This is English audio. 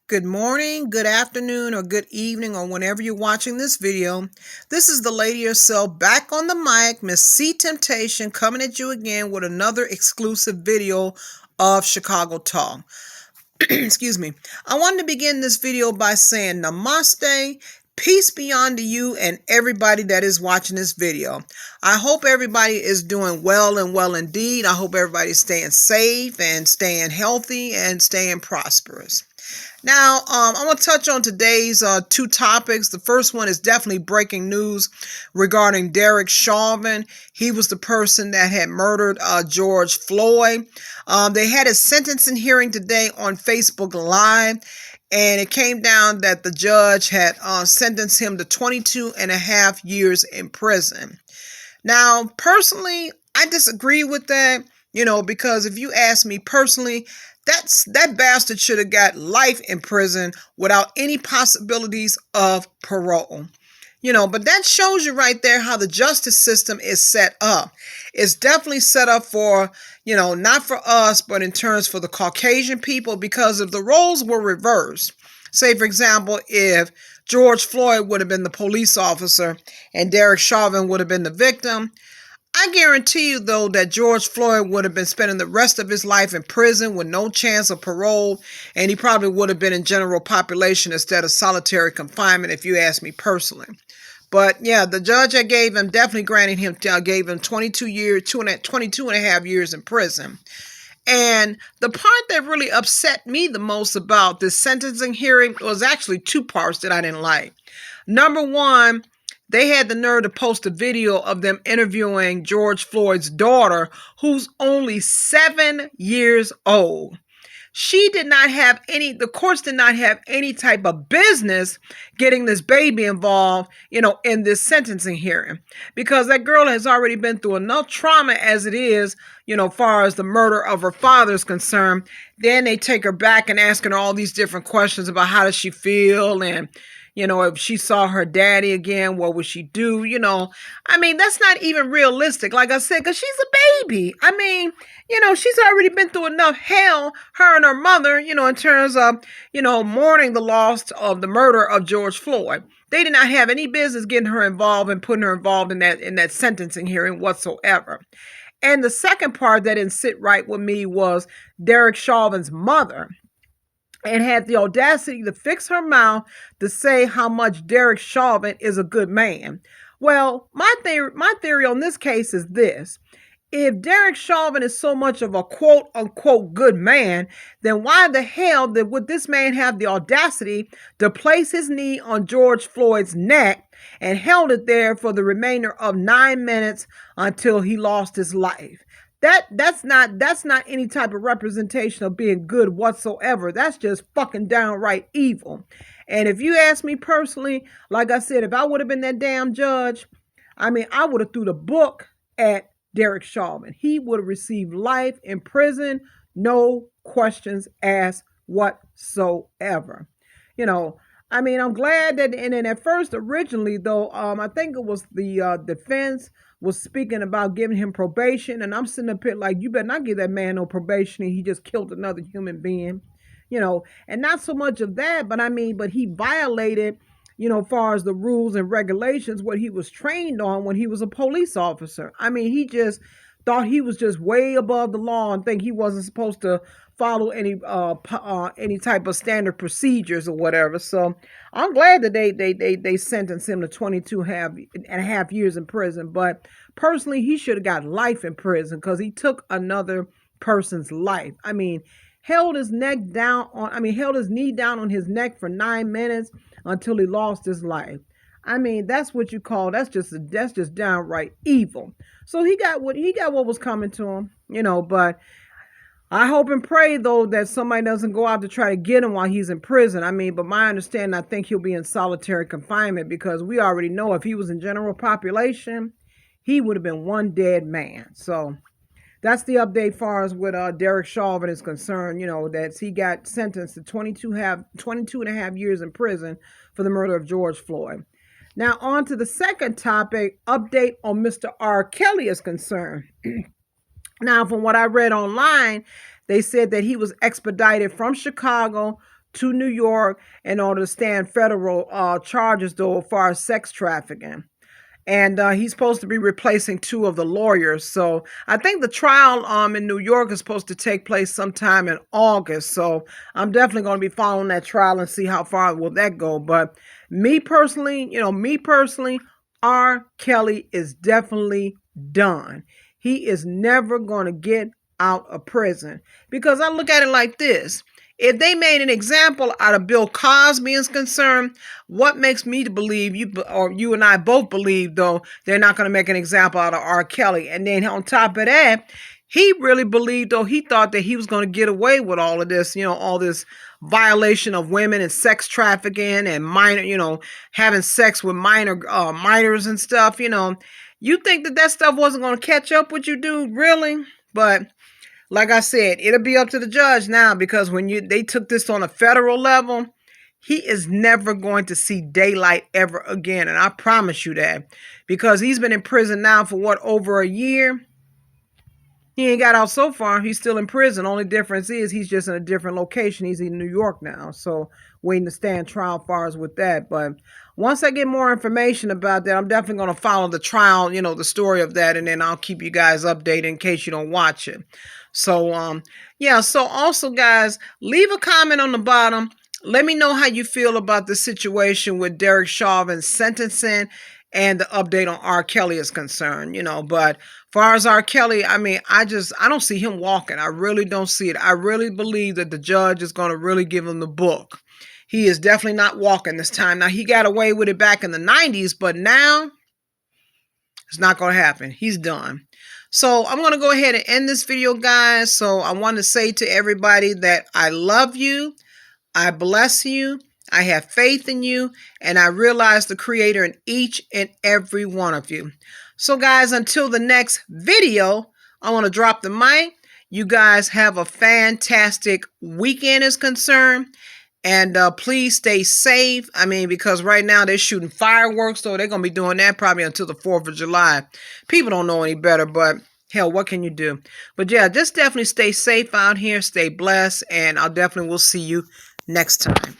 Good morning, good afternoon, or good evening, or whenever you're watching this video. This is the lady herself back on the mic, Miss C Temptation, coming at you again with another exclusive video of Chicago Talk. Excuse me. I wanted to begin this video by saying namaste, peace be unto you and everybody that is watching this video. I hope everybody is doing well and well indeed. I hope everybody's staying safe and staying healthy and staying prosperous. Now, I'm going to touch on today's two topics. The first one is definitely breaking news regarding Derick Chauvin. He was the person that had murdered George Floyd. They had a sentencing hearing today on Facebook Live, and it came down that the judge had sentenced him to 22 and a half years in prison. Now, personally, I disagree with that, because if you ask me personally, that bastard should have got life in prison without any possibilities of parole. But that shows you right there how the justice system is set up. It's definitely set up for, not for us, but in terms for the Caucasian people, because if the roles were reversed, say, for example, if George Floyd would have been the police officer and Derick Chauvin would have been the victim, I guarantee you, though, that George Floyd would have been spending the rest of his life in prison with no chance of parole, and he probably would have been in general population instead of solitary confinement, if you ask me personally. But yeah, the judge that gave him, definitely gave him 22 and a half years in prison. And the part that really upset me the most about this sentencing hearing was actually two parts that I didn't like. Number one, they had the nerve to post a video of them interviewing George Floyd's daughter, who's only 7 years old. The courts did not have any type of business getting this baby involved, in this sentencing hearing, because that girl has already been through enough trauma as it is, far as the murder of her father is concerned. Then they take her back and asking her all these different questions about how does she feel, and if she saw her daddy again, what would she do? That's not even realistic, like I said, because she's a baby. She's already been through enough hell, her and her mother, in terms of, mourning the loss of the murder of George Floyd. They did not have any business getting her involved and putting her involved in that sentencing hearing whatsoever. And the second part that didn't sit right with me was Derick Chauvin's mother, and had the audacity to fix her mouth to say how much Derick Chauvin is a good man. Well, my theory on this case is this. If Derick Chauvin is so much of a quote-unquote good man, then why the hell would this man have the audacity to place his knee on George Floyd's neck and held it there for the remainder of 9 minutes until he lost his life? That's not any type of representation of being good whatsoever. That's just fucking downright evil. And if you ask me personally, like I said, if I would have been that damn judge, I would have threw the book at Derick Chauvin. He would have received life in prison, no questions asked whatsoever. I'm glad that, and then at first, originally, though, I think it was the defense was speaking about giving him probation, and I'm sitting up here like, you better not give that man no probation, and he just killed another human being, and not so much of that, but he violated, far as the rules and regulations, what he was trained on when he was a police officer. He just thought he was just way above the law and think he wasn't supposed to follow any type of standard procedures or whatever. So I'm glad that they sentenced him to 22 and a half years in prison. But personally, he should have got life in prison because he took another person's life. Held his knee down on his neck for 9 minutes until he lost his life. That's what you call, that's just downright evil. So he got what was coming to him, but I hope and pray, though, that somebody doesn't go out to try to get him while he's in prison. But my understanding, I think he'll be in solitary confinement, because we already know if he was in general population, he would have been one dead man. So that's the update far as with Derick Chauvin is concerned, that he got sentenced to 22 and a half years in prison for the murder of George Floyd. Now, on to the second topic, update on Mr. R.Kelly is concerned. Now, from what I read online, they said that he was expedited from Chicago to New York in order to stand federal charges, though, as far as sex trafficking. And he's supposed to be replacing two of the lawyers. So I think the trial in New York is supposed to take place sometime in August. So I'm definitely going to be following that trial and see how far will that go. But me personally, R. Kelly is definitely done. He is never going to get out of prison, because I look at it like this. If they made an example out of Bill Cosby is concerned, what makes me to believe you and I both believe, though, they're not going to make an example out of R. Kelly? And then on top of that, he really believed, though, he thought that he was going to get away with all of this, all this violation of women and sex trafficking and minor, having sex with minors and stuff. You think that stuff wasn't going to catch up with you, dude? Really? But like I said, it'll be up to the judge now, because when they took this on a federal level, he is never going to see daylight ever again. And I promise you that, because he's been in prison now for over a year. He ain't got out so far. He's still in prison. Only difference is he's just in a different location. He's in New York now. So waiting to stand trial far as with that. But once I get more information about that, I'm definitely going to follow the trial, the story of that. And then I'll keep you guys updated in case you don't watch it. So, yeah. So also, guys, leave a comment on the bottom. Let me know how you feel about the situation with Derick Chauvin's sentencing and the update on R. Kelly is concerned, but far as R. Kelly, I mean, I don't see him walking. I really don't see it. I really believe that the judge is going to really give him the book. He is definitely not walking this time. Now, he got away with it back in the 90s, but now it's not going to happen. He's done. So I'm going to go ahead and end this video, guys. So I want to say to everybody that I love you. I bless you. I have faith in you, and I realize the Creator in each and every one of you. So, guys, until the next video, I want to drop the mic. You guys have a fantastic weekend is concerned, and please stay safe. I mean, because right now they're shooting fireworks, so they're going to be doing that probably until the 4th of July. People don't know any better, but hell, what can you do? But yeah, just definitely stay safe out here, stay blessed, and I'll definitely will see you next time.